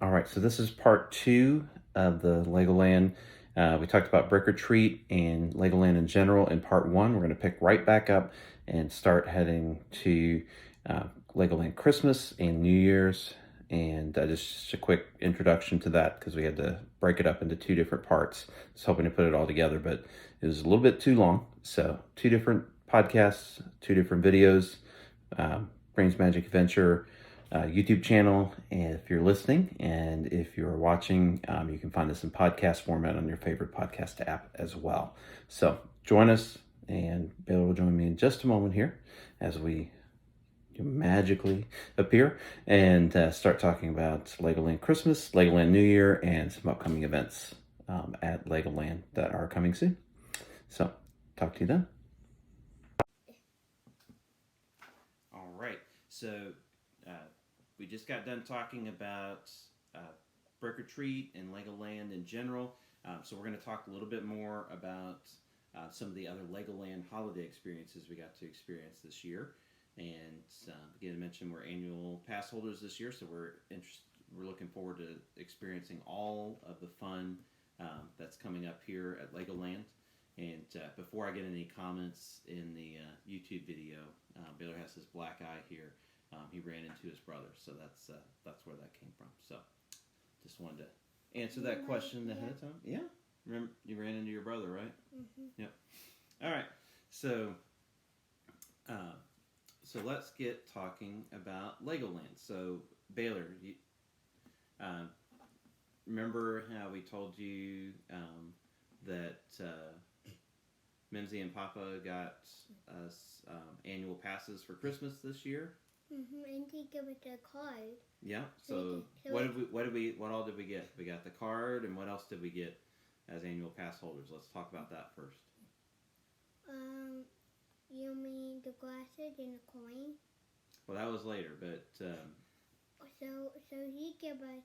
All right, so this is part two of the Legoland. We talked about Brick or Treat and Legoland in general in part one. We're going to pick right back up and start heading to Legoland Christmas and New Year's. And just a quick introduction to that because we had to break it up into two different parts. I was hoping to put it all together, but it was a little bit too long. So, two different podcasts, two different videos. DreamsMagicAdventure YouTube channel, and if you're listening and if you're watching, you can find this in podcast format on your favorite podcast app as well. So join us, and Baylor will join me in just a moment here as we magically appear and start talking about Legoland Christmas, Legoland New Year, and some upcoming events at Legoland that are coming soon. So talk to you then. All right, so we just got done talking about Brick or Treat and Legoland in general. So we're going to talk a little bit more about some of the other Legoland holiday experiences we got to experience this year. And again, I mentioned we're annual pass holders this year, so we're looking forward to experiencing all of the fun that's coming up here at Legoland. And before I get any comments in the YouTube video, Baylor has his black eye here. He ran into his brother, so that's where that came from. So, just wanted to answer that question ahead of time. Yeah, remember you ran into your brother, right? Mm-hmm. Yep. All right. So, let's get talking about Legoland. So, Baylor, you, remember how we told you that Mimsy and Papa got us annual passes for Christmas this year? And he gave us a card. Yeah. So what all did we get? We got the card, and what else did we get as annual pass holders? Let's talk about that first. You mean the glasses and the coin? Well, that was later, but. So he gave us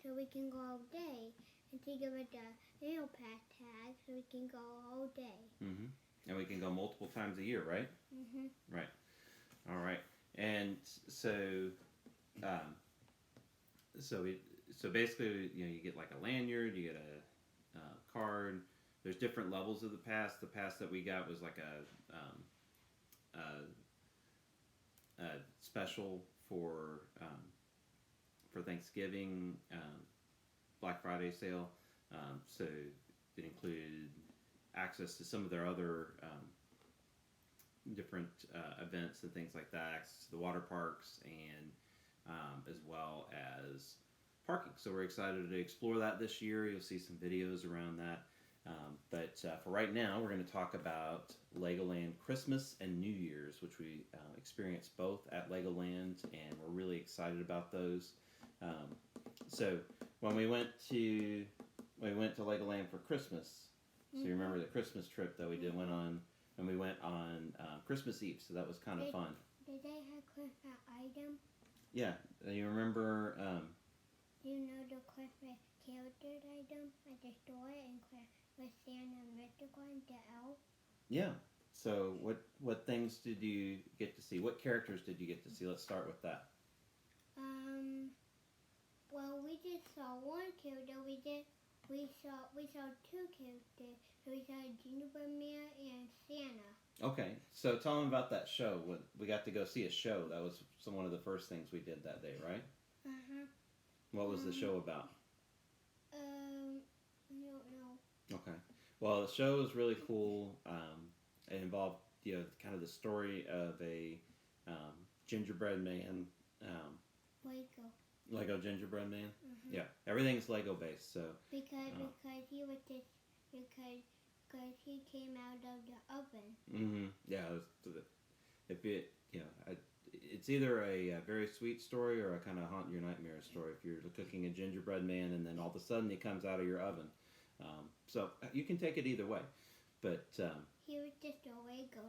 so we can go all day, and he gave us the annual pass tag so we can go all day. Mm-hmm. And we can go multiple times a year, right? Mm-hmm. Right. All right. And so basically, you get like a lanyard, you get a card. There's different levels of the pass. The pass that we got was like a special for Thanksgiving, Black Friday sale. So it included access to some of their other different events and things like that, access to the water parks, and as well as parking. So we're excited to explore that this year. You'll see some videos around that. But for right now, we're going to talk about Legoland Christmas and New Year's, which we experienced both at Legoland, and we're really excited about those. So when we went to Legoland for Christmas, so you remember the Christmas trip that we went on, and we went on Christmas Eve, so that was kind of fun. Did they have Christmas items? Yeah, you remember? Do you know the Christmas character item at the store and with Santa and Mythical and the elf? Yeah. So what things did you get to see? What characters did you get to see? Let's start with that. Well, we just saw one character. We saw two characters. So we saw Gingerbread Man and Santa. Okay, so tell them about that show. We got to go see a show. That was one of the first things we did that day, right? What was the show about? I don't know. Okay. Well, the show was really cool. It involved, kind of the story of a gingerbread man. Lego gingerbread man. Yeah, everything's Lego based. So because he came out of the oven. Yeah, it's either a very sweet story or a kind of haunt your nightmare story. If you're cooking a gingerbread man and then all of a sudden he comes out of your oven, so you can take it either way. But he was just a Lego,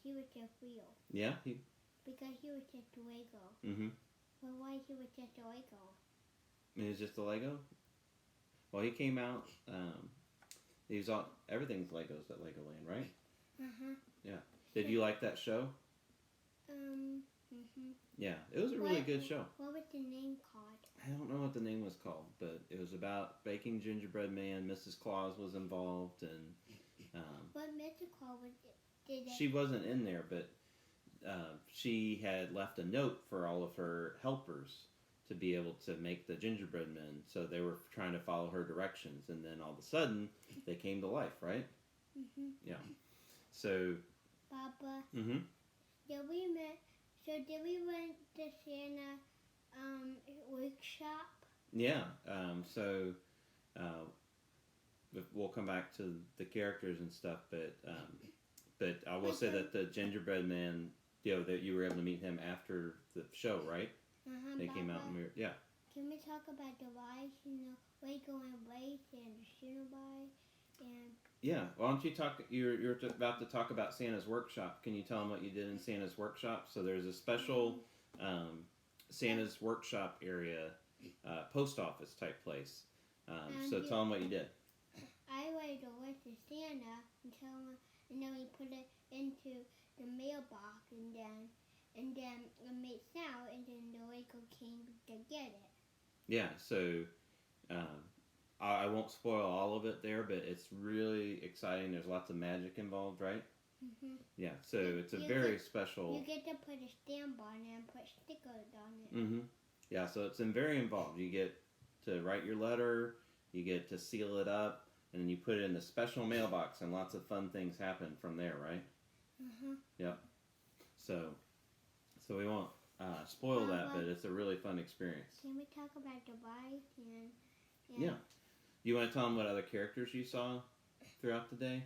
he was just real. Yeah, because he was just a Lego. Well, why he was just a Lego? He was just a Lego? Well, he came out. Everything's Legos at Legoland, right? Yeah. Did you like that show? Mm-hmm. Yeah, it was a really good show. What was the name called? I don't know what the name was called, but it was about baking gingerbread man. Mrs. Claus was involved, and What Mr. Claus did it? she wasn't in there, but she had left a note for all of her helpers to be able to make the gingerbread men. So they were trying to follow her directions, and then all of a sudden they came to life, right? Yeah. So. Papa, Mhm. did we went to Santa workshop? Yeah. So. We'll come back to the characters and stuff, but I will say that the gingerbread man, that you were able to meet him after the show, right? They Papa, came out and yeah. Can we talk about the rides, Lego and Race and the Shooterby and Yeah. Why don't you talk? You're about to talk about Santa's workshop. Can you tell them what you did in Santa's workshop? So there's a special Santa's workshop area, post office type place. So tell them what you did. I wrote a list to Santa and then we put it into the mailbox and then it made sound and then the Lego came to get it. Yeah. So I won't spoil all of it there, but it's really exciting. There's lots of magic involved, right? Yeah. So it's a very special. You get to put a stamp on it and put stickers on it. Yeah. So it's very involved. You get to write your letter. You get to seal it up. And then you put it in the special mailbox, and lots of fun things happen from there, right? Yep. So we won't spoil that, but it's a really fun experience. Can we talk about the rides and yeah. You want to tell them what other characters you saw throughout the day?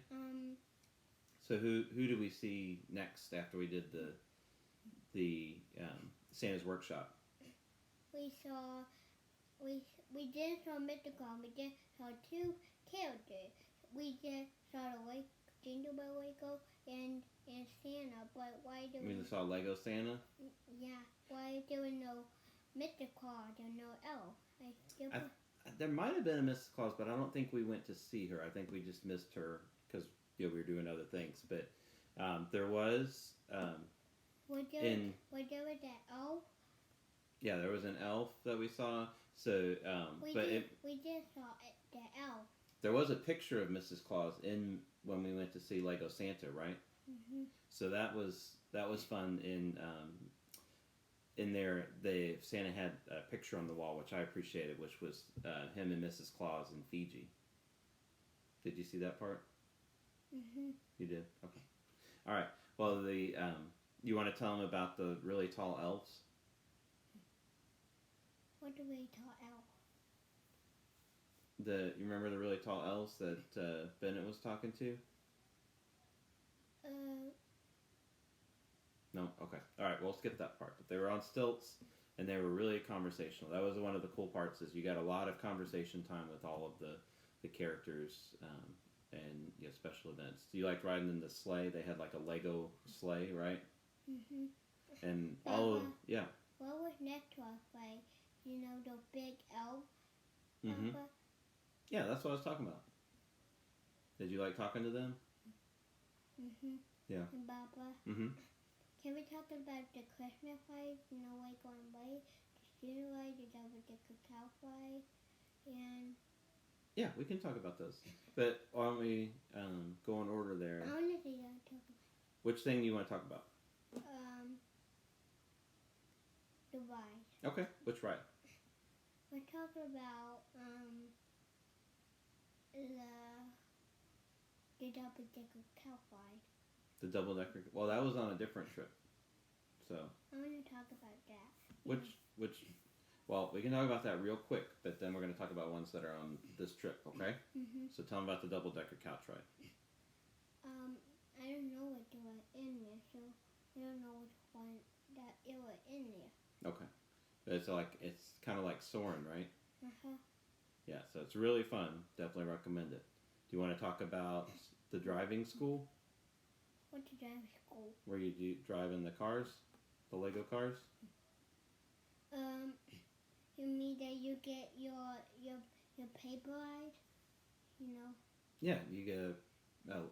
So who do we see next after we did the Santa's workshop? We did saw Mr. Claus. We did saw two characters. We just saw the gingerbread Lego and Santa. But why do we saw Lego Santa? Yeah. Why there was no Mr. Claus or no elf? There might have been a Mrs. Claus, but I don't think we went to see her. I think we just missed her because we were doing other things. But there was. Was there that elf? Yeah, there was an elf that we saw. So, we did saw the elf. There was a picture of Mrs. Claus when we went to see Lego Santa, right? So that was fun. In there, Santa had a picture on the wall, which I appreciated, which was him and Mrs. Claus in Fiji. Did you see that part? You did? Okay. All right. Well, you want to tell them about the really tall elves? What do we tall elf? You remember the really tall elves that Bennett was talking to? No? Okay. Alright, we'll skip that part. But they were on stilts, and they were really conversational. That was one of the cool parts, is you got a lot of conversation time with all of the characters and special events. You liked riding in the sleigh? They had like a Lego sleigh, right? And all of, yeah. What was next to our sleigh? The big elf? Yeah, that's what I was talking about. Did you like talking to them? Yeah. And Papa? Can we talk about the Christmas lights? Lego and Race, the student light, the double-decker cow fly, and... Yeah, we can talk about those. But why don't we go in order there? I want to see that. Talk about. Which thing do you want to talk about? The ride. Okay, which ride? We're talking about the double-decker cow fly. The double-decker. Well, that was on a different trip. So. I want to talk about that. Which? Well, we can talk about that real quick, but then we're going to talk about ones that are on this trip, okay? So tell them about the double-decker couch ride. I don't know what they were in there, so I don't know which one that it was in there. Okay. It's kind of like soaring, right? Yeah, so it's really fun. Definitely recommend it. Do you want to talk about the driving school? What's the driving school? Where you drive in the cars? The Lego cars? You mean that you get your paper ride? Yeah, you get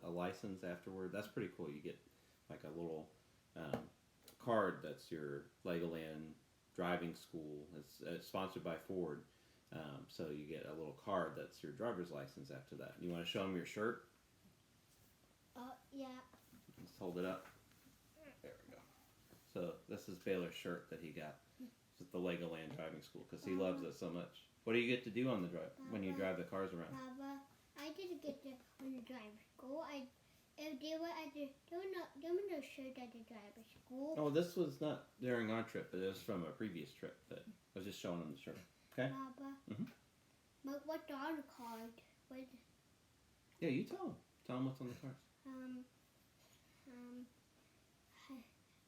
a license afterward. That's pretty cool. You get like a little card that's your Legoland driving school. It's sponsored by Ford. So you get a little card that's your driver's license after that. You want to show them your shirt? Yeah. Let's hold it up. There we go. So this is Baylor's shirt that he got at the Legoland driving school because he loves it so much. What do you get to do on the drive when you drive the cars around? Papa, I didn't get to on the driver school. They were at the there were no shirt at the driver school. Oh, this was not during our trip, but it was from a previous trip. But I was just showing them the shirt. Okay. Papa. Mhm. But what's on the card? What? Yeah, you tell them. Tell them what's on the cars.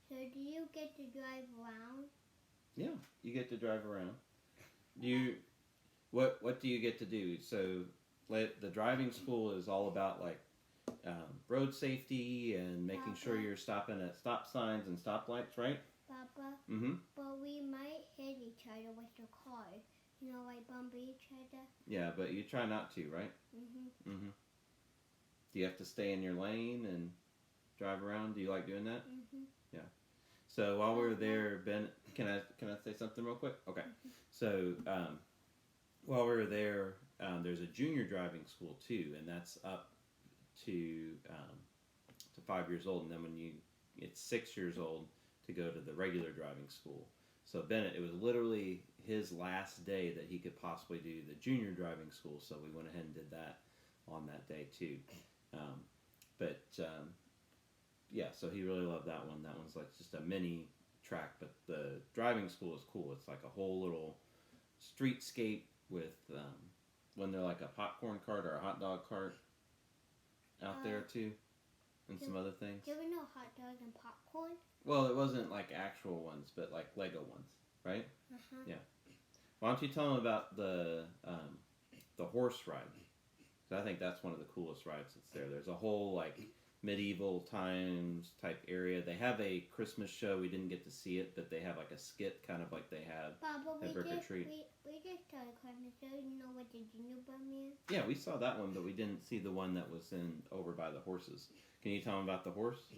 So do you get to drive around? Yeah, you get to drive around. What do you get to do? So the driving school is all about like road safety and making sure you're stopping at stop signs and stoplights, right? Papa. Mm-hmm. But we might hit each other with the car. You know, like bump each other. Yeah, but you try not to, right? Mhm. Mm-hmm. Do you have to stay in your lane and drive around? Do you like doing that? Mhm. Yeah. So while we were there, Ben, can I say something real quick? Okay. So while we were there, there's a junior driving school too, and that's up to 5 years old, and then when it's 6 years old to go to the regular driving school. So Bennett, it was literally his last day that he could possibly do the junior driving school, so we went ahead and did that on that day too. Yeah, so he really loved that one. That one's like just a mini track, but the driving school is cool. It's like a whole little streetscape with when they're like a popcorn cart or a hot dog cart out there too, and some other things. There were no hot dogs and popcorn. Well, it wasn't like actual ones, but like Lego ones, right? Yeah. Why don't you tell them about the horse ride? Because I think that's one of the coolest rides that's there. There's a whole like medieval times type area. They have a Christmas show. We didn't get to see it, but they have like a skit, kind of like they have at Brick or Treat. We just saw the Christmas show. You know what the gingerbread man? Yeah, we saw that one, but we didn't see the one that was over by the horses. Can you tell them about the horse?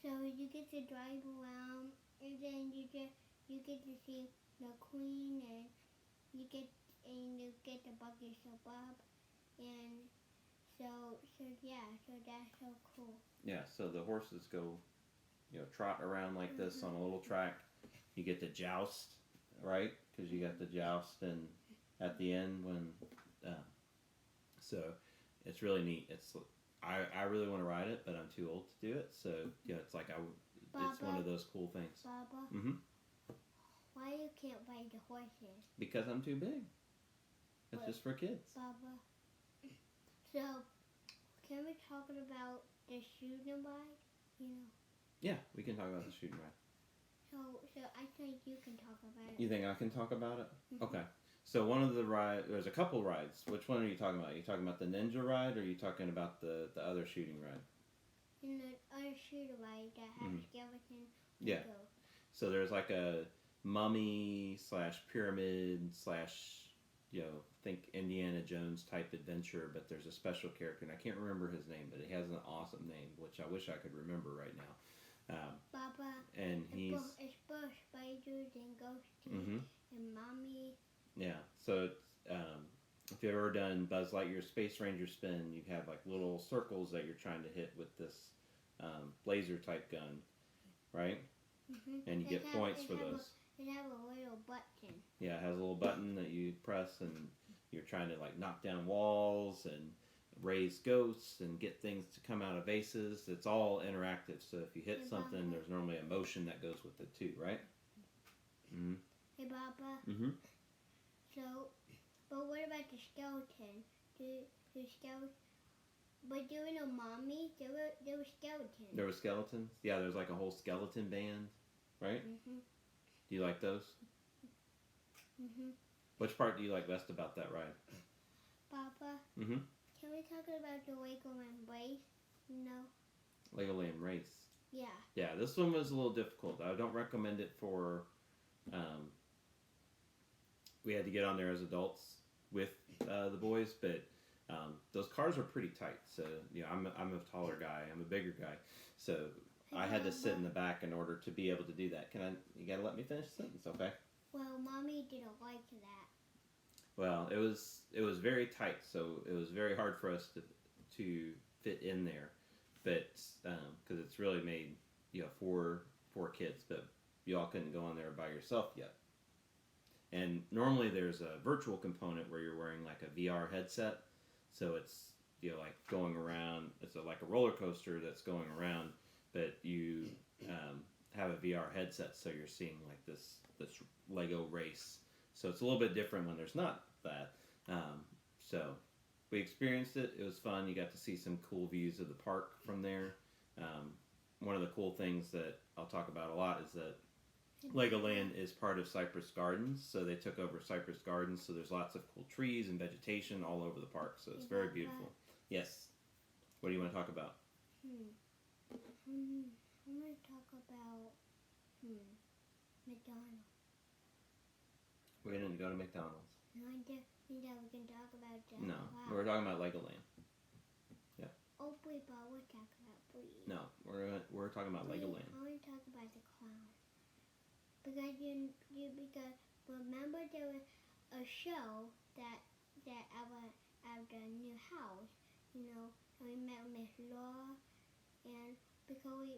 So you get to drive around, and then you get to see the queen, and you get the bucket of Bob, and so that's so cool. Yeah, so the horses go, trot around like this on a little track. You get to joust, right? Because you got the joust, and at the end when, so it's really neat. I really want to ride it, but I'm too old to do it. So it's like it's one of those cool things. Baba. Mm-hmm. Why you can't ride the horses? Because I'm too big. It's just for kids. Baba. So, can we talk about the shooting ride? Yeah, we can talk about the shooting ride. So I think you can talk about it. You think I can talk about it? Mm-hmm. Okay. So one of the there's a couple rides. Which one are you talking about? Are you talking about the ninja ride, or are you talking about the other shooting ride? In the other shooting ride that has skeleton. Yeah. So there's like a mummy / pyramid / think Indiana Jones type adventure, but there's a special character, and I can't remember his name, but he has an awesome name, which I wish I could remember right now. Baba. And it's both spiders and ghosts and mommy. Yeah. So if you've ever done Buzz Lightyear Space Ranger spin, you have like little circles that you're trying to hit with this laser type gun, right? Mm-hmm. And you get points for those. It has a little button. Yeah, it has a little button that you press, and you're trying to like knock down walls and raise ghosts and get things to come out of vases. It's all interactive, so if you hit something, there's normally a motion that goes with it too, right? Mm-hmm. Hey, Papa. Mm-hmm. So, but what about the skeleton? The skeleton. But there were no mommy. There were skeletons. There were skeletons? Yeah, there's like a whole skeleton band, right? Mm-hmm. Do you like those? Mm-hmm. Which part do you like best about that ride? Papa. Mm-hmm. Can we talk about the Legoland race? Legoland race. Yeah. Yeah, this one was a little difficult. I don't recommend it for. We had to get on there as adults with the boys, but those cars are pretty tight. So I'm a taller guy. I'm a bigger guy. So I had to sit in the back in order to be able to do that. You gotta let me finish the sentence, okay? Well, Mommy didn't like that. Well, it was very tight, so it was very hard for us to fit in there, but because it's really made four kids, but you all couldn't go on there by yourself yet. And normally there's a virtual component where you're wearing like a VR headset, so it's like going around. It's like a roller coaster that's going around, but you have a VR headset, so you're seeing like this Lego race. So it's a little bit different when there's not that. So we experienced it. It was fun. You got to see some cool views of the park from there. One of the cool things that I'll talk about a lot is that Legoland is part of Cypress Gardens, so they took over Cypress Gardens, so there's lots of cool trees and vegetation all over the park, so it's very beautiful. Yes. What do you want to talk about? I'm going to talk about McDonald's. We didn't go to McDonald's. No, I think that we can talk about that. No, we're talking about Legoland. Yeah. Oh, wait, but we'll talk about please. No, we're talking about Legoland. I want to talk about the clown. Because because remember there was a show that at the new house, and we met Miss Laura, and because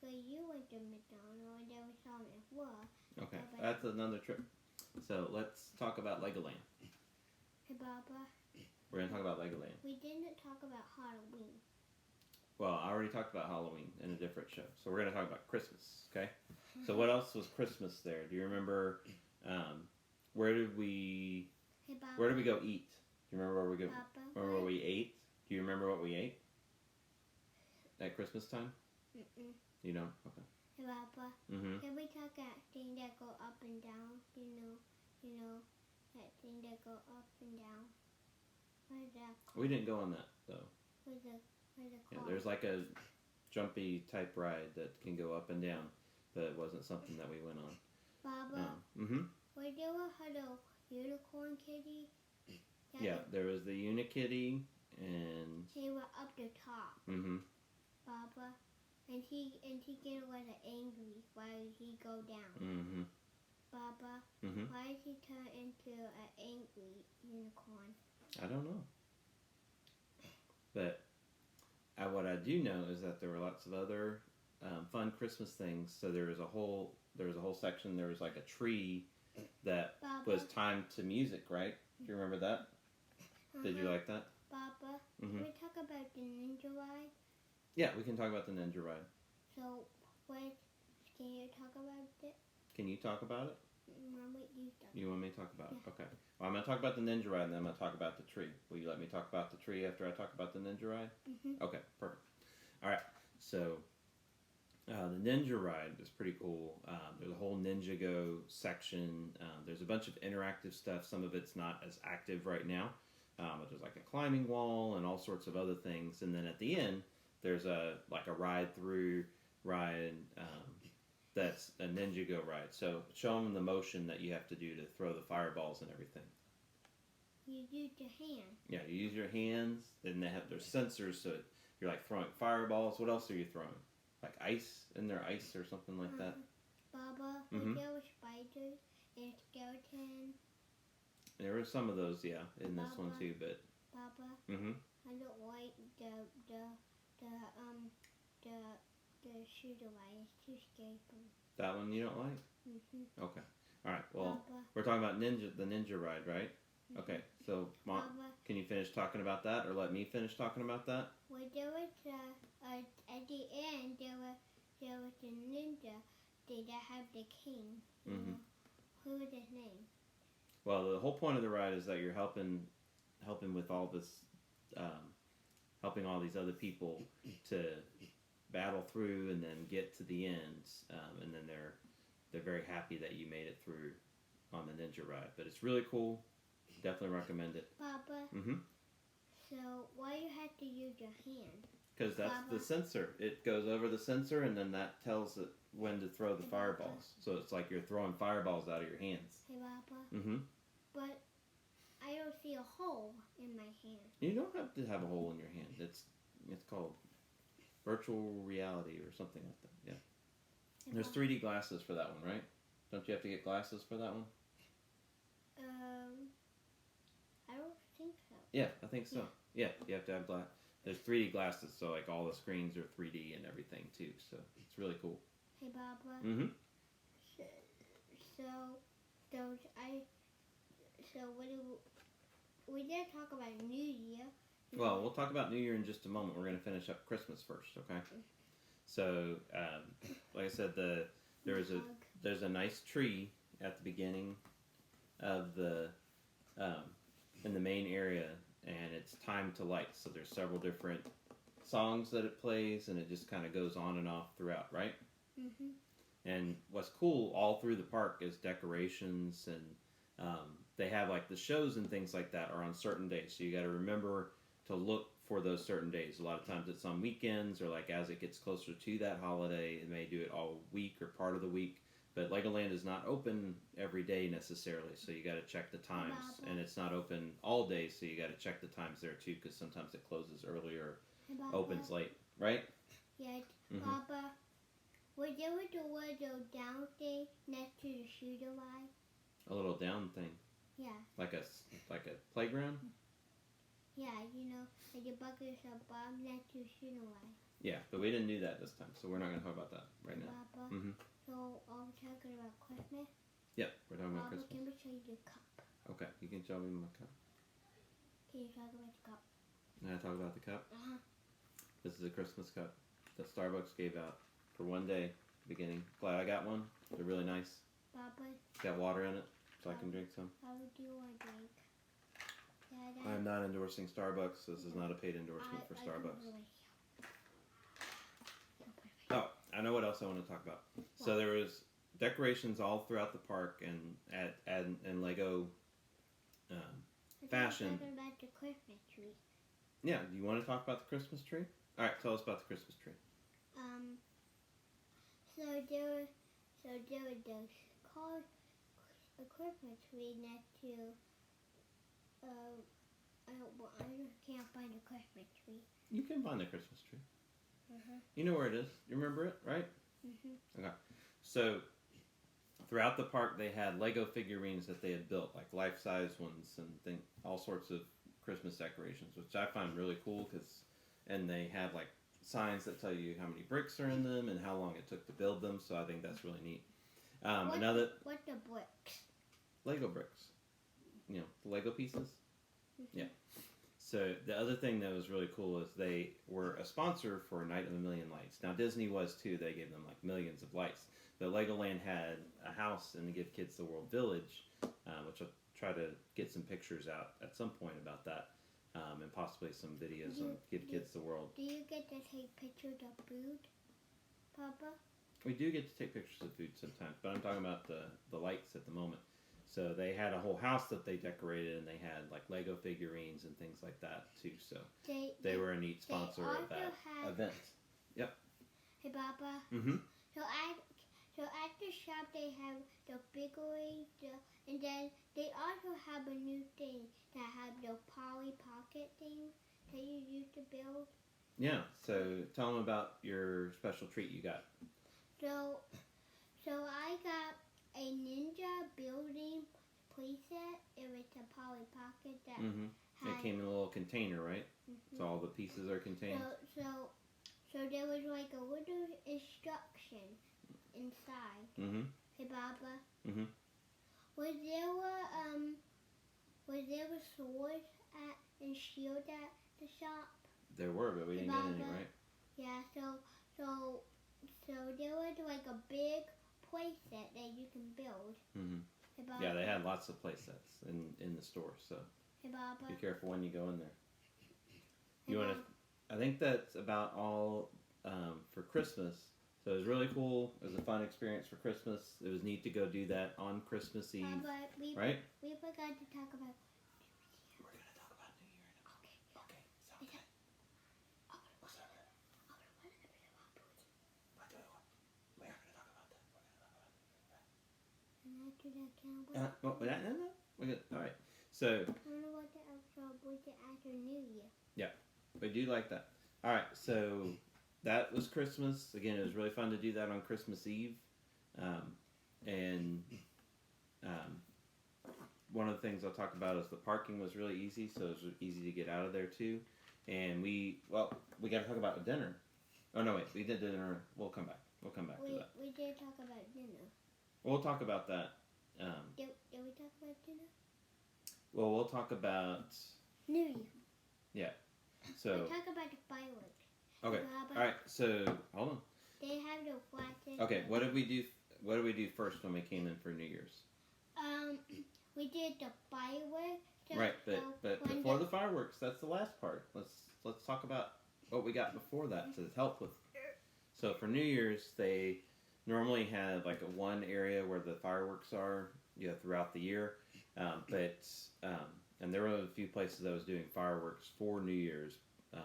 you went to McDonald's, and then we saw Miss Laura. Okay, that's another trip. So let's talk about Legoland. Hey, Baba. We're gonna talk about Legoland. We didn't talk about Halloween. Well, I already talked about Halloween in a different show, so we're gonna talk about Christmas. Okay. So what else was Christmas there? Do you remember? Where did we go eat? Do you remember where we go? Remember where we ate? Do you remember what we ate at Christmas time? Mm-mm. You don't? Okay. Hey, Papa. Mm-hmm. Can we talk that thing that go up and down? You know that thing that go up and down. What is that called? We didn't go on that though. What is it Yeah, called? there's like a jumpy type ride that can go up and down, but it wasn't something that we went on. Baba. Where there was a unicorn kitty? Yeah, there was the Unikitty, and he was up the top. Baba. And he get a little angry while he go down. Baba, why did he turn into an angry unicorn? I don't know. But what I do know is that there were lots of other fun Christmas things. So there was a whole section. There was like a tree that was timed to music, right? Do you remember that? Did you like that? Baba, can we talk about the ninja ride? Yeah, we can talk about the ninja ride. So, can you talk about it? Can you talk about it? You want me to talk about it? Yeah. Okay. Well, I'm going to talk about the ninja ride, and then I'm going to talk about the tree. Will you let me talk about the tree after I talk about the ninja ride? Okay, perfect. All right. So, the ninja ride is pretty cool. There's a whole Ninjago section. There's a bunch of interactive stuff. Some of it's not as active right now. But there's like a climbing wall and all sorts of other things. And then at the end, there's a ride-through ride that's a Ninjago ride. So show them the motion that you have to do to throw the fireballs and everything. You use your hand. Yeah, you use your hands, and they have their sensors, so you're like throwing fireballs. What else are you throwing? Like ice? In there ice or something like that? Baba, there were spiders and skeleton. There were some of those, yeah, in this one too, but... Baba, I don't like the shooter ride. It's too scary. That one you don't like? Okay. Alright, well, we're talking about the ninja ride, right? Okay, so, Mom, can you finish talking about that, or let me finish talking about that? Well, there was, at the end, there was a ninja that had the king. Who was his name? Well, the whole point of the ride is that you're helping with all this, helping all these other people to battle through and then get to the end, and then they're very happy that you made it through on the ninja ride. But it's really cool. Definitely recommend it. Papa. So why you have to use your hand? Because that's the sensor. It goes over the sensor, and then that tells it when to throw the fireballs. So it's like you're throwing fireballs out of your hands. Hey, Papa. But I don't see a hole in my hand. You don't have to have a hole in your hand. It's called virtual reality or something like that. Yeah. Hey, there's 3D glasses for that one, right? Don't you have to get glasses for that one? Yeah, I think so. Yeah, you have to have glass. There's 3D glasses, so like all the screens are 3D and everything too. So it's really cool. Hey, Papa. Mm-hmm. So, so, so I, so what do we did talk about New Year? Well, we'll talk about New Year in just a moment. We're going to finish up Christmas first, okay? So, like I said, there's a nice tree at the beginning of the in the main area, and it's Time to Light. So there's several different songs that it plays, and it just kind of goes on and off throughout, right? Mhm. And what's cool all through the park is decorations, and they have like the shows and things like that are on certain days. So you got to remember to look for those certain days. A lot of times it's on weekends, or like as it gets closer to that holiday, it may do it all week or part of the week. But Legoland is not open every day necessarily, so you got to check the times. Papa. And it's not open all day, so you got to check the times there too, because sometimes it closes early or Hey, Papa. opens late, right? Yeah, Mhm. Papa. Was there a little down thing next to the shooter line? A little down thing, Yeah. like a playground. Yeah, like the buckets above next to the shooter line. Yeah, but we didn't do that this time, so we're not going to talk about that right now. Papa. Mm-hmm. So are we talking about Christmas? Yep, we're talking about Papa, Christmas. can we show you the cup? Okay, you can show me my cup. Can you talk about the cup? Can I talk about the cup? Uh-huh. This is a Christmas cup that Starbucks gave out for one day beginning. Glad I got one. They're really nice. Papa, It's got water in it, so I can drink some. how would you want to drink? I'm not endorsing Starbucks. This is not a paid endorsement for Starbucks. Oh, I know what else I want to talk about. So there was decorations all throughout the park and and Lego fashion. Talking about the Christmas tree. Yeah, do you want to talk about the Christmas tree? All right, tell us about the Christmas tree. So there was this called a Christmas tree next to I can't find a Christmas tree. You can find the Christmas tree. Uh-huh. You know where it is. You remember it, right? Mhm. Okay. So throughout the park, they had Lego figurines that they had built, like life-size ones, and all sorts of Christmas decorations, which I find really cool. And they have like signs that tell you how many bricks are in them and how long it took to build them. So I think that's really neat. What the bricks? Lego bricks, the Lego pieces. Yeah. So the other thing that was really cool is they were a sponsor for Night of a Million Lights. Now Disney was too. They gave them like millions of lights. But Legoland had a house in the Give Kids the World Village, which I'll try to get some pictures out at some point about that, and possibly some videos on Give Kids the World. Do you get to take pictures of food, Papa? We do get to take pictures of food sometimes, but I'm talking about the lights at the moment. So they had a whole house that they decorated, and they had like Lego figurines and things like that too. So they were a neat sponsor of that event. Yep. Hey, Papa. Mm-hmm. So at the shop they have the figurines, and then they also have a new thing that have the Polly Pocket thing that you used to build. Yeah. So tell them about your special treat you got. So I got a ninja building playset. It was a Polly Pocket that It came in a little container, right? So all the pieces are contained. So there was like a little instruction inside. Hey, Papa. Was there a sword and shield at the shop? There were, but we didn't get any, right? Yeah. So there was like a big playset that you can build. Hey, Yeah, they had lots of play sets in the store, so hey, Papa. be careful when you go in there. Hey, You want to? I think that's about all for Christmas. So it was really cool. It was a fun experience for Christmas. It was neat to go do that on Christmas Eve, Papa, right? We forgot to talk about. We're gonna talk about New Year now. Okay. Sounds good. What's up? We are gonna talk about that. And after that, No. We're good. All right. So I don't know what the episode was after New Year. we do like that. All right. So that was Christmas. Again, it was really fun to do that on Christmas Eve, and one of the things I'll talk about is the parking was really easy, so it was easy to get out of there too. And we got to talk about dinner. Oh no, wait, we did dinner. We'll come back. We'll come back to that. We did talk about dinner. We'll talk about that. Did we talk about dinner? Well, we'll talk about New Year. Yeah. So. We talk about the fireworks. Okay. All right. So hold on. They have the flashes. Okay. What did we do? What did we do first when we came in for New Year's? We did the fireworks. Right, but before the fireworks, that's the last part. Let's talk about what we got before that to help with. So for New Year's, they normally have like one area where the fireworks are, throughout the year. And there were a few places that was doing fireworks for New Year's,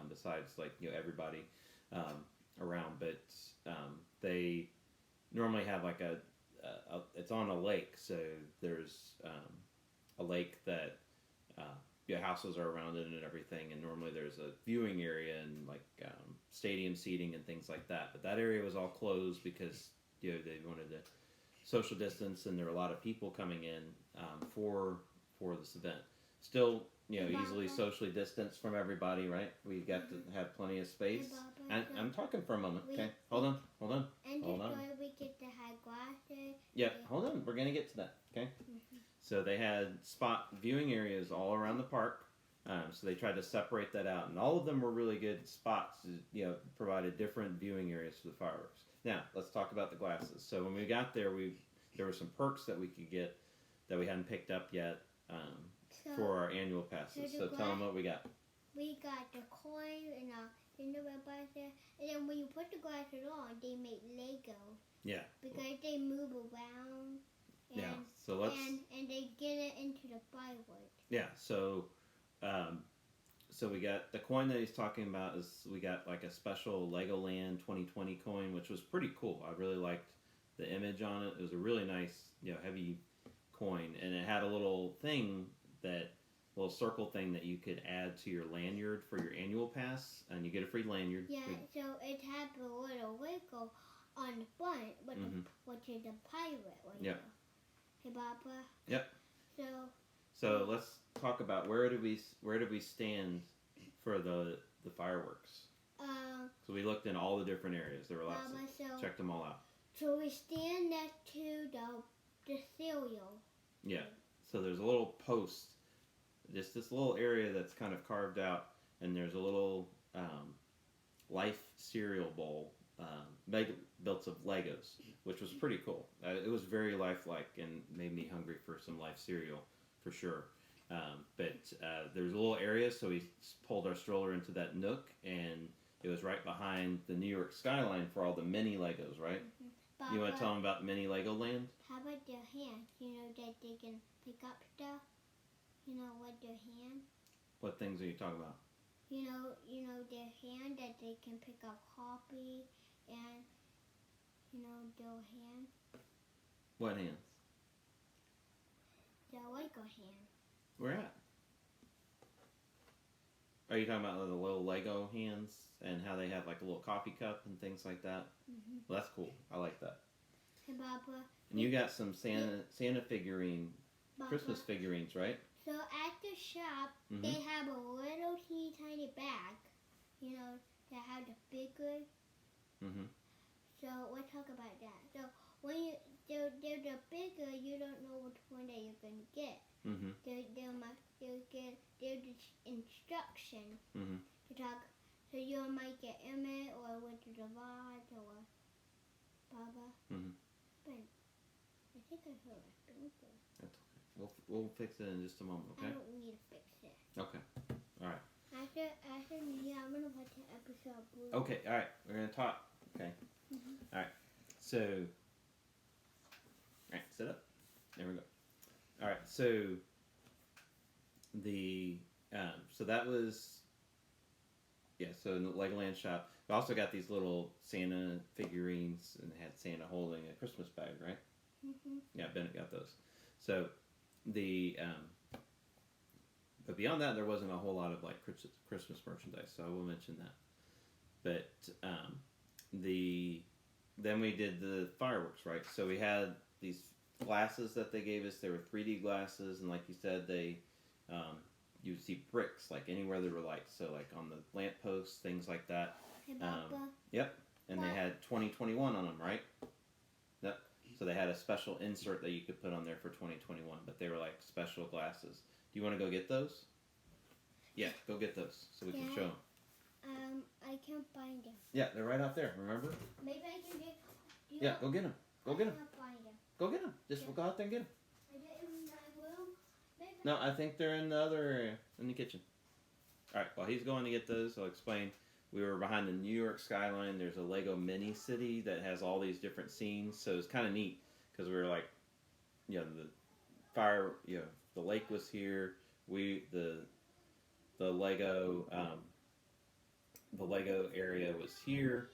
besides everybody around. But they normally have like it's on a lake, so there's a lake that houses are around it and everything, and normally there's a viewing area and like stadium seating and things like that. But that area was all closed because they wanted to social distance, and there were a lot of people coming in for this event. Still, easily socially distanced from everybody, right? We got to have plenty of space. I'm talking for a moment, okay? Hold on. And hold on. We get to have glasses. Yep, hold on. We're going to get to that, okay? So they had spot viewing areas all around the park. So they tried to separate that out. And all of them were really good spots, provided different viewing areas for the fireworks. Now, let's talk about the glasses. So when we got there, there were some perks that we could get that we hadn't picked up yet for our annual passes. So tell them what we got. We got the coin and the red glasses. And then when you put the glasses on, they make Lego. Yeah. Because they move around. And, so let's... And they get it into the fireworks. Yeah, so we got the coin that he's talking about is we got like a special Legoland 2020 coin, which was pretty cool. I really liked the image on it. It was a really nice, heavy coin, and it had a little circle thing that you could add to your lanyard for your annual pass, and you get a free lanyard. Yeah, so it had a little Lego on the front, which is a pirate right now. Hey, Papa. Yep. So let's talk about where did we stand for the fireworks. So we looked in all the different areas. There were lots. Checked them all out. So we stand next to the cereal. Yeah. So there's a little post, just this little area that's kind of carved out, and there's a little Life cereal bowl built of Legos, which was pretty cool. It was very lifelike and made me hungry for some Life cereal for sure. But there's a little area, so we pulled our stroller into that nook, and it was right behind the New York skyline for all the mini Legos, right? You want to tell them about mini Legoland? How about their hands? That they can pick up stuff? With their hand? What things are you talking about? Their hand that they can pick up coffee and, their hand. What hands? Their Lego hand. Where at? Are you talking about the little Lego hands and how they have like a little coffee cup and things like that? Well, that's cool. I like that. Hey, Papa. And you got some Santa figurine, Papa. Christmas figurines, right? So at the shop, they have a little teeny tiny bag, that have the bigger. So we'll talk about that. So when they're the bigger, you don't know which one that you're going to get. They'll get the instruction to talk. So you might get Emmett or with the Rod or Baba. But I think I heard a sprinkler. That's okay. We'll fix it in just a moment, okay? I don't need to fix it. Okay. All right. After me, I'm going to watch the episode of Blue. Okay, all right. We're going to talk. Okay. All right. So, all right, sit up. There we go. All right. So, so that was, so in the Legoland shop, we also got these little Santa figurines, and had Santa holding a Christmas bag, right? Yeah, Bennett got those. So, but beyond that, there wasn't a whole lot of like Christmas merchandise, so I will mention that. But then we did the fireworks, right? So we had these glasses that they gave us. They were 3D glasses, and like you said, they you would see bricks like anywhere there were lights. So like on the lampposts, things like that. Hey, Papa. Yep. And they had 2021 on them, right? Yep. So they had a special insert that you could put on there for 2021, but they were like special glasses. Do you want to go get those? Yeah, go get those so we can show them. I can't find them. Yeah, they're right out there. Remember? Maybe I can get. Yeah, go get them. Go get them. I can't find them. Go get them. Just go out there and get them. I didn't in my room. Maybe No, I think they're in the other area, in the kitchen. All right, while he's going to get those, I'll explain. We were behind the New York skyline. There's a Lego mini city that has all these different scenes, so it's kind of neat because we were like, you know, the fire, you know, the lake was here. The Lego area was here.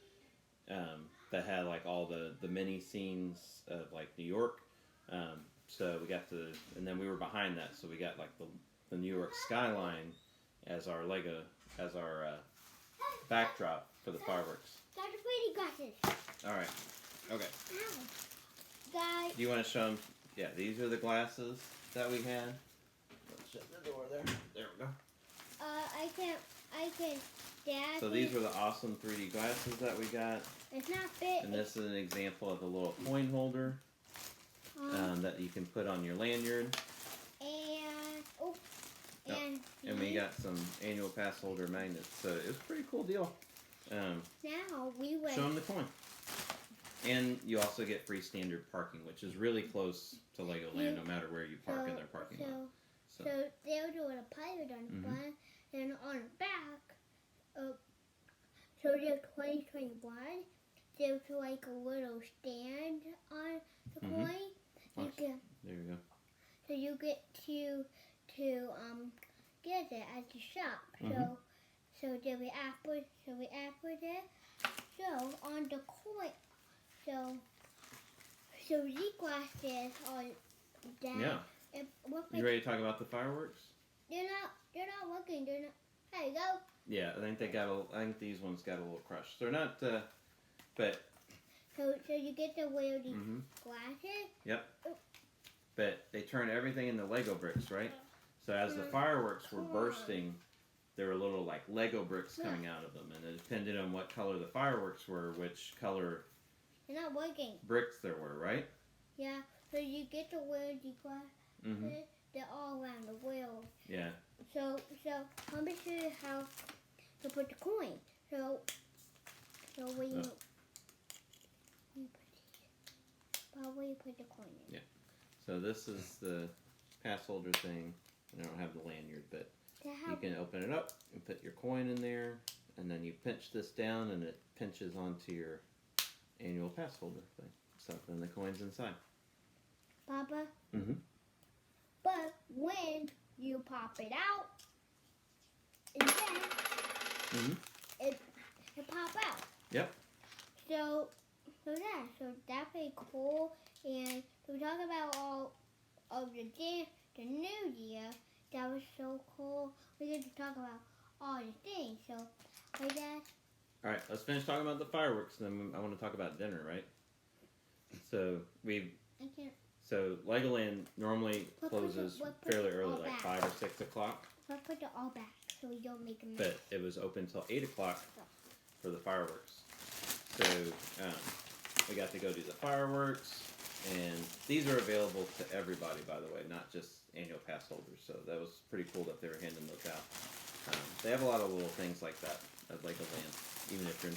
That had like all the mini scenes of like New York. So we got to, and then we were behind that, so we got like the New York skyline as our backdrop for the fireworks. got the 3D glasses. All right. Okay. Ow. Guys. Do you want to show them? Yeah, these are the glasses that we had. Let's shut the door there. There we go. I can. Dad. So these were the awesome 3D glasses that we got. It's not big. And this is an example of a little coin holder that you can put on your lanyard. And we got some annual pass holder magnets. So it was a pretty cool deal. Now we went. Show them the coin. And you also get free standard parking, which is really close to Legoland, no matter where you park in their parking lot. So they'll do a pirate on the front, and on the back, so there's 2021, there's like a little stand on the coin. There you go. So you get to get it at the shop. So then we after that, so on the coin, so these glasses are down. Yeah. You ready to talk about the fireworks? They're not working. They're not. There you go. Yeah, I think these ones got a little crushed. They're not, but. So you get to wear these glasses. Yep. But they turn everything into Lego bricks, right? So as the fireworks were bursting, there were little like Lego bricks coming out of them, and it depended on what color the fireworks were, which color. They're not working. Bricks there were, right? Yeah. So you get to wear these glasses. They're all around the world. Yeah. So let me show you how to put the coin. So when you put the coin in. Yeah. So this is the pass holder thing. I don't have the lanyard, but you can open it up and put your coin in there, and then you pinch this down, and it pinches onto your annual pass holder thing. So then the coin's inside. Papa? But when you pop it out, and then it pop out. Yep. So that's pretty cool. And we talk about all of the new year. That was so cool. We get to talk about all the things. So, like that. All right, let's finish talking about the fireworks, and then I want to talk about dinner, right? So So Legoland normally closes fairly early, like 5 or 6 o'clock. Let's put it all back so we don't make a mess. But it was open until 8 o'clock for the fireworks. So we got to go do the fireworks, and these are available to everybody, by the way, not just annual pass holders. So that was pretty cool that they were handing those out. They have a lot of little things like that at Legoland, even if you're a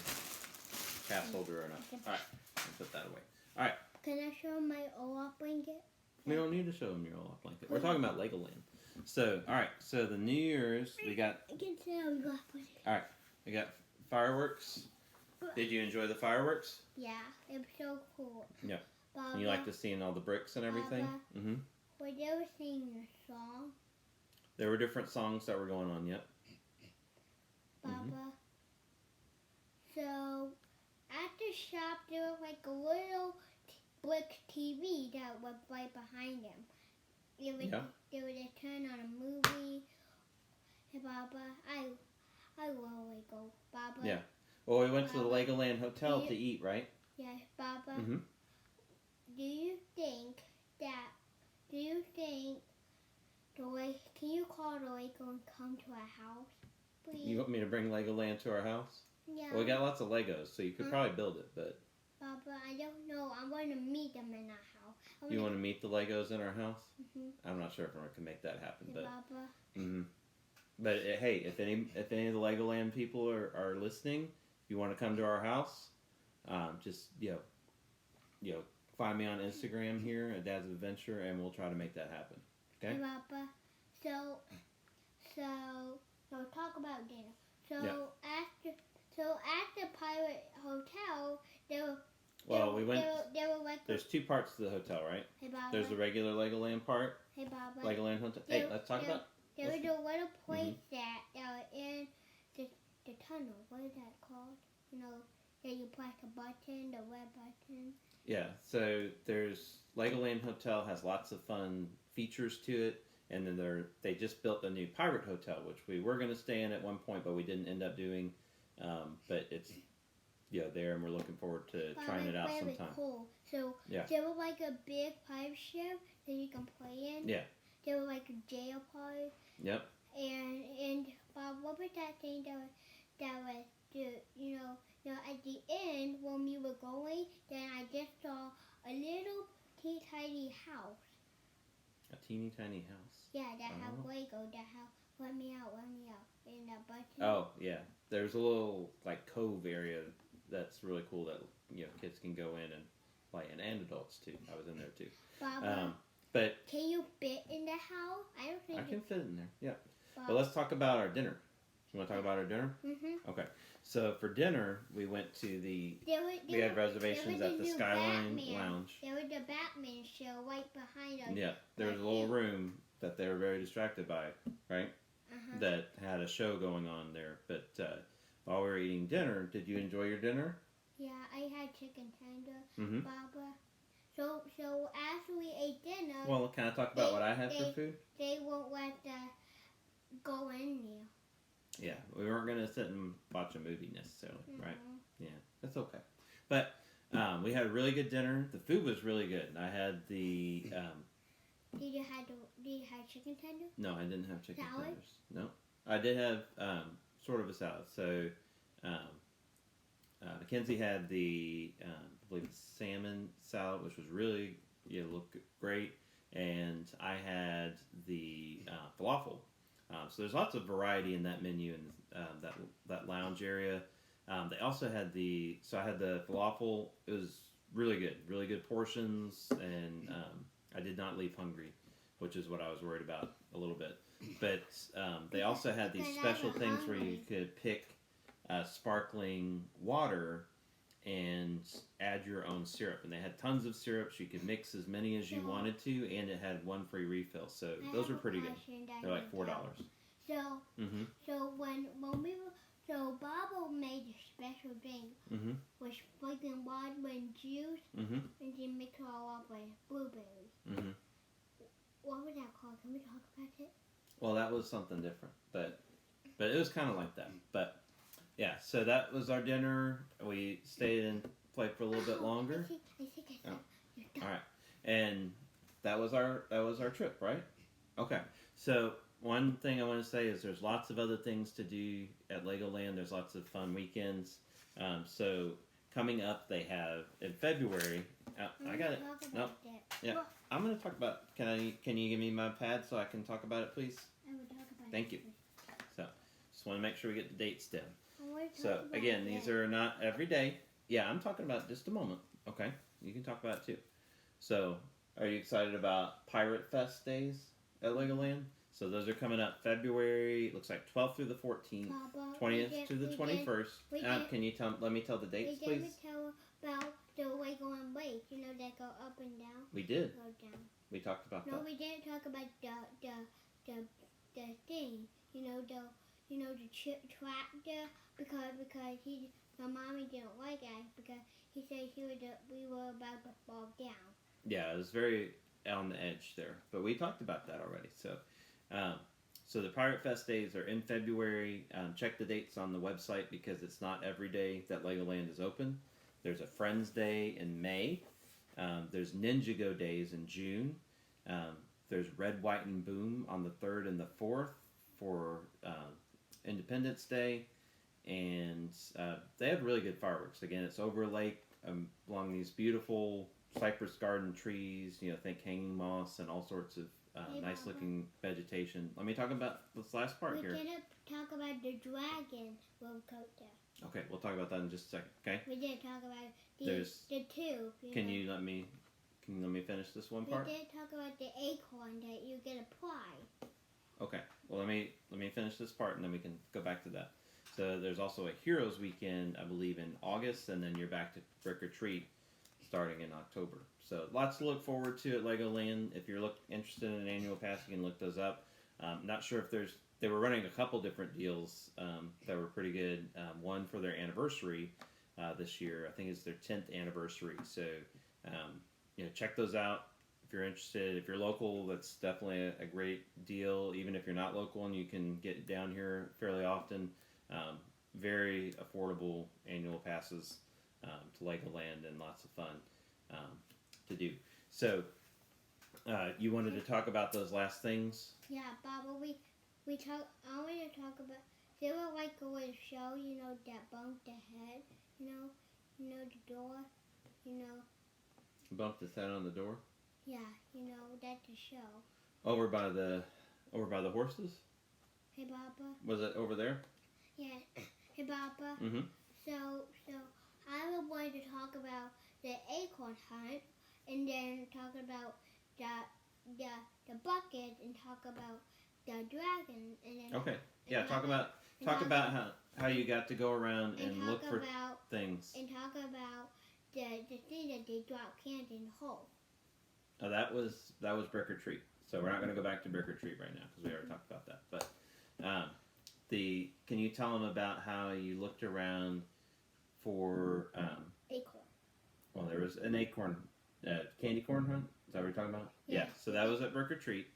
pass holder or not. All right, I'll put that away. All right. Can I show my Olaf blanket? We don't need to show them your Olaf blanket. We're talking about Legoland. So, all right. So the New Year's, we got. I can see how Olaf blanket. All right, we got fireworks. Did you enjoy the fireworks? Yeah, it was so cool. Yeah. Baba, You like to seeing all the bricks and everything? Baba, were they ever singing a song? There were different songs that were going on. Yep. Baba. So at the shop, there was like a little brick TV that was right behind them. They would turn on a movie. Hey, Baba, I love Lego. Baba. Yeah. Well, we went to the Legoland Hotel to eat, right? Yes, Baba. Do you think that Do you think can you call the Lego and come to our house, please? You want me to bring Legoland to our house? Yeah. Well, we got lots of Legos, so you could probably build it, but... Papa, I don't know. I want to meet them in our house. You want to meet the Legos in our house? Mm-hmm. I'm not sure if I can make that happen, Hey, but... Papa. Mm-hmm. But hey, if any of the Legoland people are listening, if you want to come to our house, just find me on Instagram here at Dad's Adventure, and we'll try to make that happen. Okay? Hey, Papa. So talk about dinner. So at the Pirate Hotel, There's two parts to the hotel, right? Hey, Papa. There's the regular Legoland part. Hey, Papa. Legoland Hotel. Hey, let's talk about. There was a little place that was in the tunnel. What is that called? That you press a button, the red button. Yeah. So there's Legoland Hotel has lots of fun features to it, and then they just built a new Pirate Hotel, which we were going to stay in at one point, but we didn't end up doing. But it's there, and we're looking forward to trying it out sometime. Cool. So there was like a big pirate ship that you can play in. Yeah. There was like a jail part. Yep. And Bob, what was that thing that was at the end when we were going? Then I just saw a little teeny tiny house. A teeny tiny house. Yeah, that had Lego. That had let me out, and that button. Oh yeah, there's a little like cove area that's really cool that kids can go in and play, and adults too. I was in there too. Baba, but can you fit in the house? I don't think I can fit in there. Yeah. Baba. But let's talk about our dinner. You want to talk about our dinner? Mm-hmm. Okay. So for dinner, we went to we had reservations at the Skyline Lounge. There was the Batman show right behind us. Yeah, there was a little room that they were very distracted by, right? Uh-huh. That had a show going on there. But while we were eating dinner, did you enjoy your dinner? Yeah, I had chicken tender, Mm-hmm. Baba. So after we ate dinner... Well, can I talk about what I had for food? They won't let us go in there. Yeah, we weren't going to sit and watch a movie necessarily, right? Mm-hmm. Yeah, that's okay. But we had a really good dinner. The food was really good. I had the... Did you have chicken tender? No, I didn't have chicken salad? tenders. No. I did have sort of a salad. So Mackenzie had the, I believe, salmon salad, which was really, looked great. And I had the falafel. So there's lots of variety in that menu and that lounge area. They also had I had the falafel. It was really good portions, and I did not leave hungry, which is what I was worried about a little bit. But they also had these special things where you could pick sparkling water and add your own syrup. And they had tons of syrups. You could mix as many as you wanted to, and it had one free refill. So those were pretty good. They're like $4. So when we were... So Bobo made a special thing with sparkling water and juice, and then mix it all up with blueberries. What was that called? Can we talk about it? Well, that was something different, but it was kind of like that. But yeah, so that was our dinner. We stayed and played for a little bit longer. I think all right, and that was our trip, right? Okay, so. One thing I want to say is there's lots of other things to do at Legoland. There's lots of fun weekends. So coming up, they have in February. I got it. Nope. Yeah, I'm going to talk about. Can you give me my pad so I can talk about it, please? I will talk about it. Thank you. So just want to make sure we get the dates down. So again, these are not every day. Yeah, I'm talking about just a moment. Okay, you can talk about it too. So are you excited about Pirate Fest days at Legoland? So those are coming up February, looks like 12th through the 14th, 20th to the 21st. Can you let me tell the dates, please? We didn't tell about the Legoland Lake, that go up and down. We did. Go down. We talked about that. No, we didn't talk about the thing, the tractor, because the mommy didn't like it because he said we were about to fall down. Yeah, it was very on the edge there, but we talked about that already. So the Pirate Fest days are in February. Check the dates on the website because it's not every day that Legoland is open. There's a Friends Day in May. There's Ninjago days in June. There's Red, White, and Boom on the 3rd and the 4th for Independence Day. And they have really good fireworks. Again, it's over a lake along these beautiful cypress garden trees. Think hanging moss and all sorts of nice looking vegetation. Let me talk about this last part here. We didn't talk about the dragon roller coaster. Okay, we'll talk about that in just a second. Okay. We didn't talk about the two. Can you let me finish this one part? We did talk about the acorn that you get a prize. Okay. Well, let me finish this part and then we can go back to that. So there's also a Heroes Weekend, I believe, in August, and then you're back to Brick or Treat starting in October. So lots to look forward to at Legoland. If you're interested in an annual pass, you can look those up. Not sure if they were running a couple different deals that were pretty good. One for their anniversary this year. I think it's their 10th anniversary. So check those out if you're interested. If you're local, that's definitely a great deal. Even if you're not local and you can get down here fairly often. Very affordable annual passes to Legoland and lots of fun to do. So, you wanted to talk about those last things? Yeah, Baba, we talk. I want to talk about. They were like a little show, that bumped the head, the door, Bumped his head on the door? Yeah, that's a show. Over by the horses? Hey, Baba. Was it over there? Yeah. Hey, Papa. Mm-hmm. So I would want to talk about the acorn hunt, and then talk about the bucket, and talk about the dragon, and then. Okay. Yeah. Talk about how you got to go around and look for things. And talk about the thing that they drop cans in the hole. Oh, that was Brick or Treat. So we're not going to go back to Brick or Treat right now because we already talked about that. But. Can you tell them about how you looked around for acorn? Well, there was an acorn candy corn hunt. Is that what you're talking about? Yeah. So that was at Brick or Treat.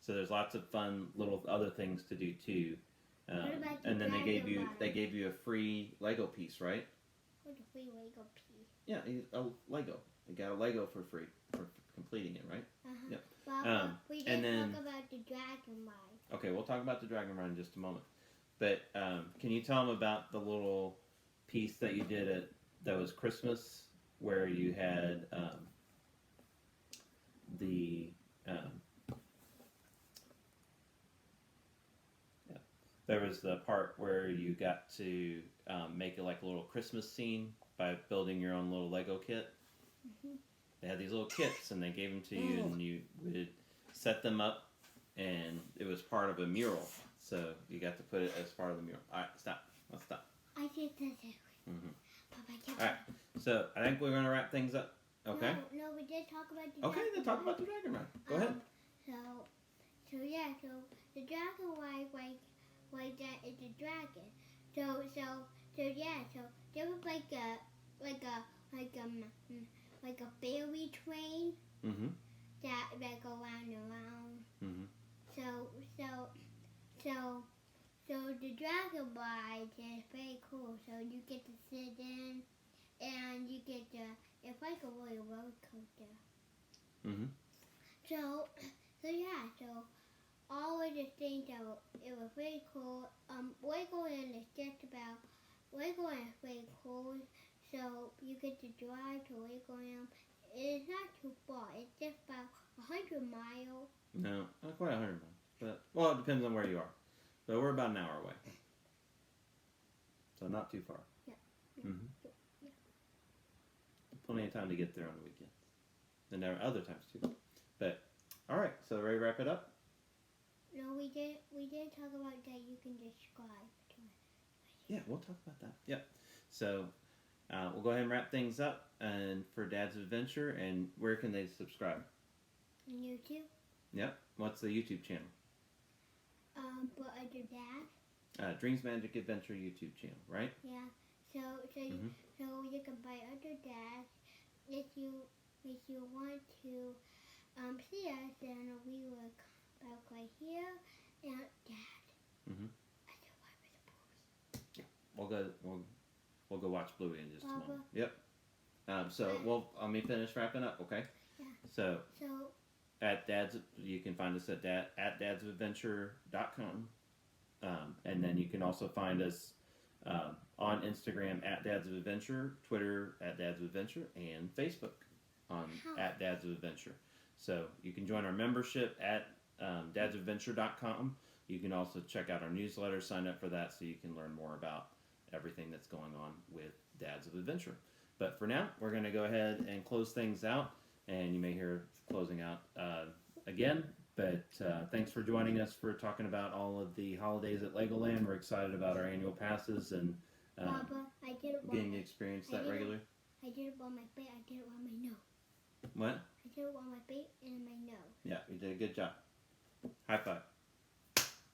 So there's lots of fun little other things to do too. And then they gave you a free Lego piece, right? What's a free Lego piece? Yeah, a Lego. You got a Lego for free for completing it, right? Uh-huh. Yep. Papa, we didn't talk about the dragon ride. Okay, we'll talk about the dragon ride in just a moment. But can you tell them about the little piece that you did that was Christmas, where you had there was the part where you got to make it like a little Christmas scene by building your own little Lego kit. Mm-hmm. They had these little kits and they gave them to you, and you would set them up, and it was part of a mural. So you got to put it as part of the mural. All right, stop. Let's stop. I just did it. Mm-hmm. Papa, all right. So I think we're going to wrap things up. Okay. No, we did talk about the. Okay, then talk about the dragon ride. Go ahead. So the dragon ride, like that is a dragon. So there was like a fairy train. Mm-hmm. That go round and round. Mm-hmm. So the dragon ride is very cool. So you get to sit in, and you get it's like a little roller coaster. Mm-hmm. So all of the things it was very cool. Legoland is very cool. So you get to drive to Legoland. It's not too far. It's just about 100 miles. No, not quite 100 miles. But, well, it depends on where you are. But we're about an hour away. So not too far. Yeah. Mm-hmm. Yeah. Plenty of time to get there on the weekends. And there are other times too. But, alright, so ready to wrap it up? No, we did talk about that you can describe to it. Yeah, we'll talk about that. Yep. So, we'll go ahead and wrap things up. And for Dad's Adventure, and where can they subscribe? On YouTube? Yep. What's the YouTube channel? For other dad. DreamsMagicAdventure YouTube channel, right? Yeah. So you can buy other dads if you want to see us, and we will come back right here and Dad. Mm-hmm. I don't want the boys. Yeah. We'll go watch Bluey in just Papa. a moment. Yep. So let me finish wrapping up, okay? Yeah. So at Dad's. You can find us at dadsofadventure.com. And then you can also find us on Instagram at Dads of Adventure, Twitter at Dads of Adventure, and Facebook on at Dads of Adventure. So you can join our membership at dadsofadventure.com. You can also check out our newsletter, sign up for that so you can learn more about everything that's going on with Dads of Adventure. But for now, we're going to go ahead and close things out, and you may hear closing out again. But thanks for joining us for talking about all of the holidays at Legoland. We're excited about our annual passes and Papa, I did it getting to experience that regularly. I did it on my face. I did it on my nose. What? I did it on my face and my nose. Yeah, you did a good job. High five.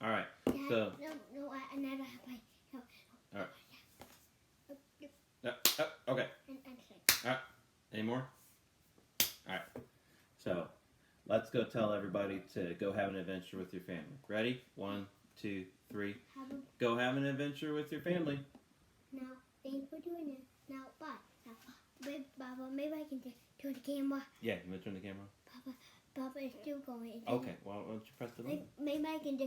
All right. Dad, So. no, I never have my. No. All right. Oh, Okay. and Any more? All right. So, let's go tell everybody to go have an adventure with your family. Ready? 1, 2, 3. Go have an adventure with your family. Now, thanks for doing it. Now, bye. Now, Papa, maybe I can just turn the camera. Yeah, you want to turn the camera on? Papa, it's still going. Okay, well, why don't you press the button? Maybe I can just